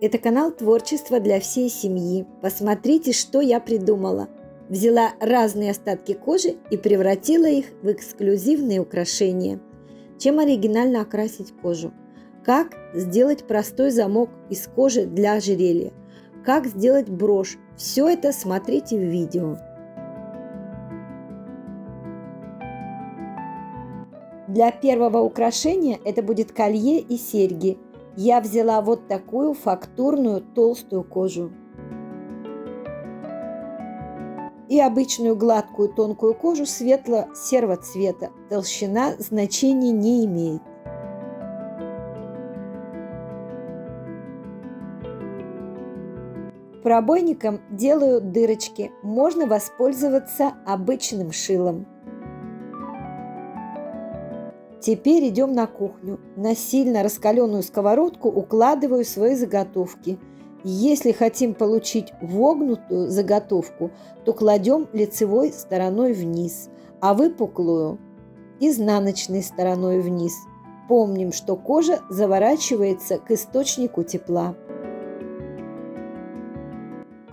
Это канал творчества для всей семьи. Посмотрите, что я придумала. Взяла разные остатки кожи и превратила их в эксклюзивные украшения. Чем оригинально окрасить кожу? Как сделать простой замок из кожи для ожерелья? Как сделать брошь? Все это смотрите в видео. Для первого украшения это будет колье и серьги. Я взяла вот такую фактурную толстую кожу. И обычную гладкую тонкую кожу светло-серого цвета. Толщина значения не имеет. Пробойником делаю дырочки. Можно воспользоваться обычным шилом. Теперь идем на кухню. На сильно раскаленную сковородку укладываю свои заготовки. Если хотим получить вогнутую заготовку, то кладем лицевой стороной вниз, а выпуклую – изнаночной стороной вниз. Помним, что кожа заворачивается к источнику тепла.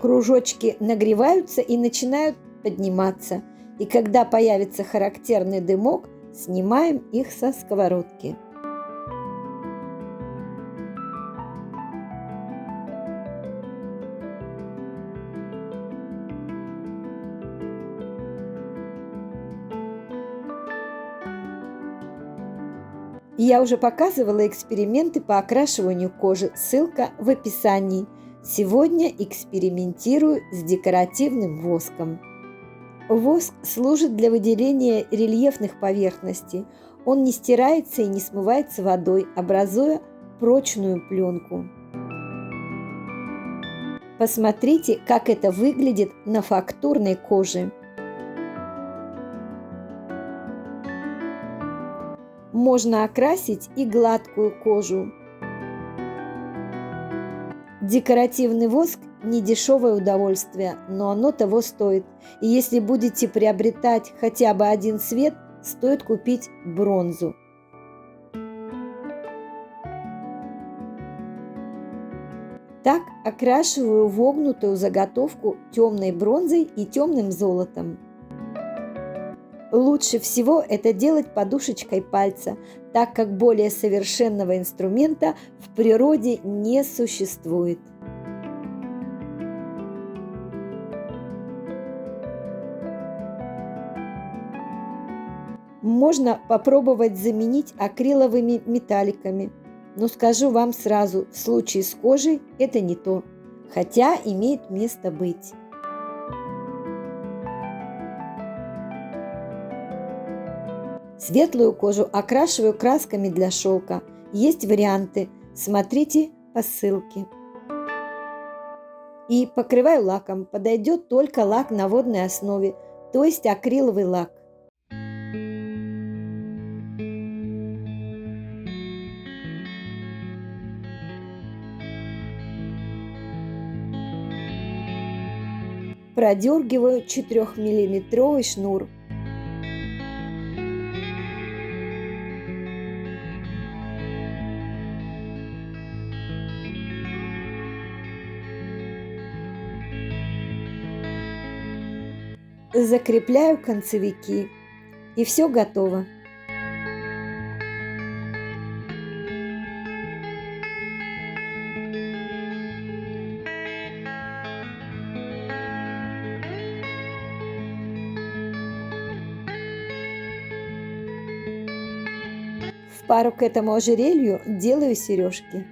Кружочки нагреваются и начинают подниматься. И когда появится характерный дымок, снимаем их со сковородки. Я уже показывала эксперименты по окрашиванию кожи, ссылка в описании. Сегодня экспериментирую с декоративным воском. Воск служит для выделения рельефных поверхностей. Он не стирается и не смывается водой, образуя прочную пленку. Посмотрите, как это выглядит на фактурной коже. Можно окрасить и гладкую кожу. Декоративный воск – не дешевое удовольствие, но оно того стоит. И если будете приобретать хотя бы один цвет, стоит купить бронзу. Так окрашиваю вогнутую заготовку темной бронзой и темным золотом. Лучше всего это делать подушечкой пальца, так как более совершенного инструмента в природе не существует. Можно попробовать заменить акриловыми металликами, но скажу вам сразу, в случае с кожей это не то, хотя имеет место быть. Светлую кожу окрашиваю красками для шелка. Есть варианты, смотрите по ссылке. И покрываю лаком. Подойдет только лак на водной основе, то есть акриловый лак. Продергиваю 4-миллиметровый шнур. Закрепляю концевики, и все готово. В пару к этому ожерелью делаю сережки.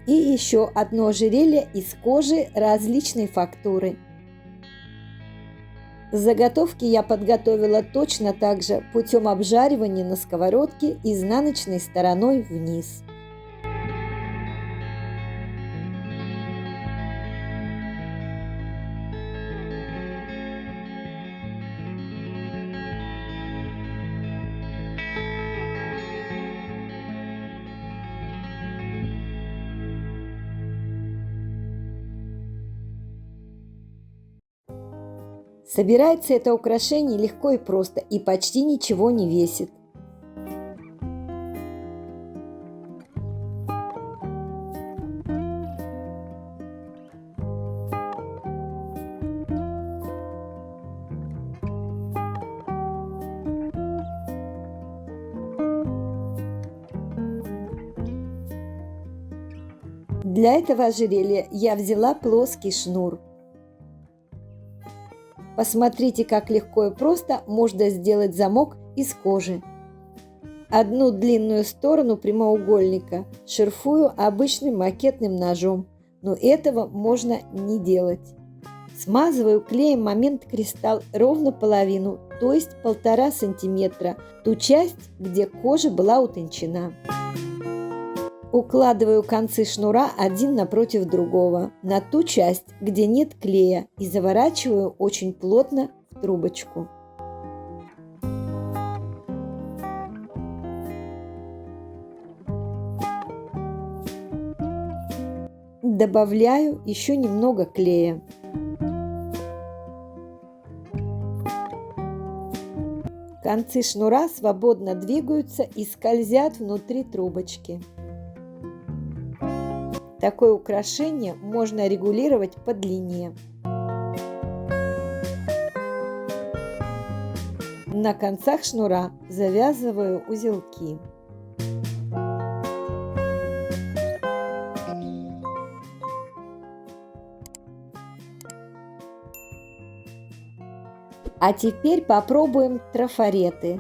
И еще одно ожерелье из кожи различной фактуры. Заготовки я подготовила точно так же путем обжаривания на сковородке изнаночной стороной вниз. Собирается это украшение легко и просто и почти ничего не весит. Для этого ожерелья я взяла плоский шнур. Посмотрите, как легко и просто можно сделать замок из кожи. Одну длинную сторону прямоугольника шерфую обычным макетным ножом, но этого можно не делать. Смазываю клеем момент кристалл ровно половину, то есть 1,5 сантиметра, ту часть, где кожа была утончена. Укладываю концы шнура один напротив другого на ту часть, где нет клея, и заворачиваю очень плотно в трубочку. Добавляю еще немного клея. Концы шнура свободно двигаются и скользят внутри трубочки. Такое украшение можно регулировать по длине. На концах шнура завязываю узелки. А теперь попробуем трафареты.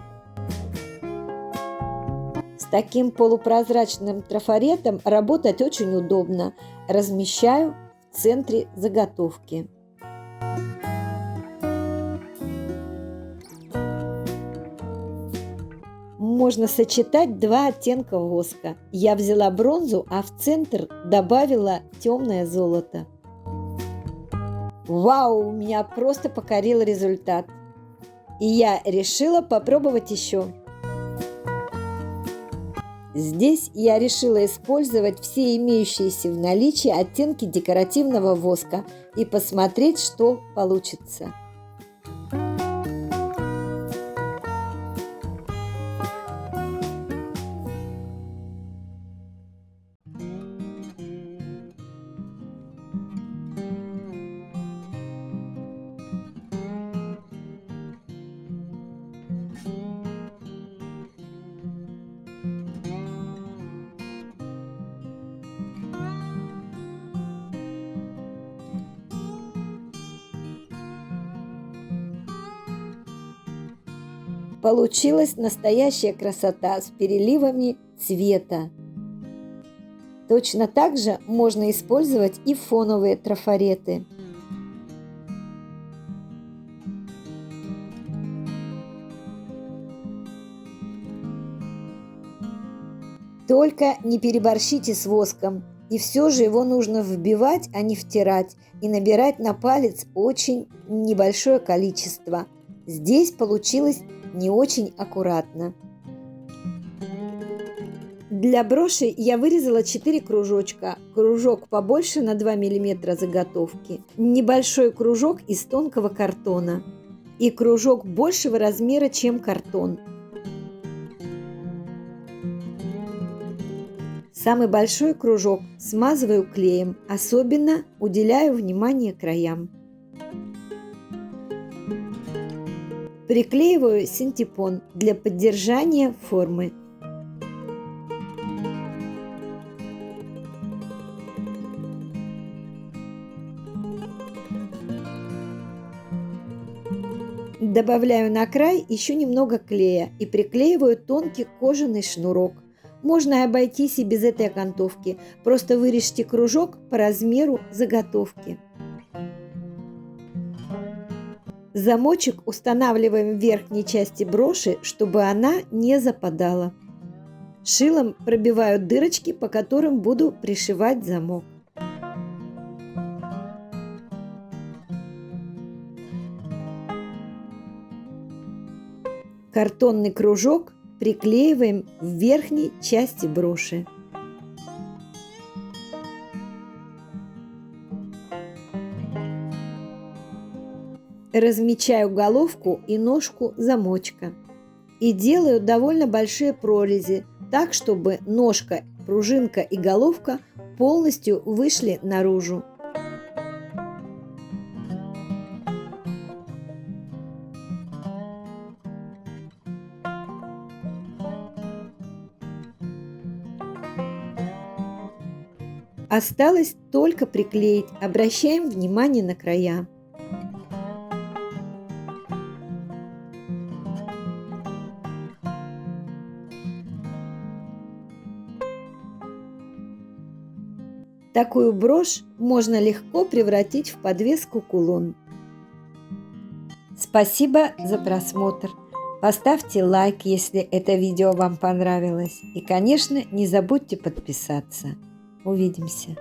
С таким полупрозрачным трафаретом работать очень удобно. Размещаю в центре заготовки. Можно сочетать два оттенка воска. Я взяла бронзу, а в центр добавила темное золото. Вау, меня просто покорил результат. И я решила попробовать еще. Здесь я решила использовать все имеющиеся в наличии оттенки декоративного воска и посмотреть, что получится. Получилась настоящая красота с переливами цвета. Точно так же можно использовать и фоновые трафареты. Только не переборщите с воском. И все же его нужно вбивать, а не втирать, и набирать на палец очень небольшое количество. Здесь получилось не очень аккуратно. Для броши я вырезала 4 кружочка. Кружок побольше на 2 мм заготовки, небольшой кружок из тонкого картона и кружок большего размера, чем картон. Самый большой кружок смазываю клеем, особенно уделяю внимание краям. Приклеиваю синтепон для поддержания формы. Добавляю на край еще немного клея и приклеиваю тонкий кожаный шнурок. Можно и обойтись и без этой окантовки. Просто вырежьте кружок по размеру заготовки. Замочек устанавливаем в верхней части броши, чтобы она не западала. Шилом пробиваю дырочки, по которым буду пришивать замок. Картонный кружок приклеиваем в верхней части броши. Размечаю головку и ножку замочка. И делаю довольно большие прорези, так, чтобы ножка, пружинка и головка полностью вышли наружу. Осталось только приклеить. Обращаем внимание на края. Такую брошь можно легко превратить в подвеску-кулон. Спасибо за просмотр. Поставьте лайк, если это видео вам понравилось. И, конечно, не забудьте подписаться. Увидимся.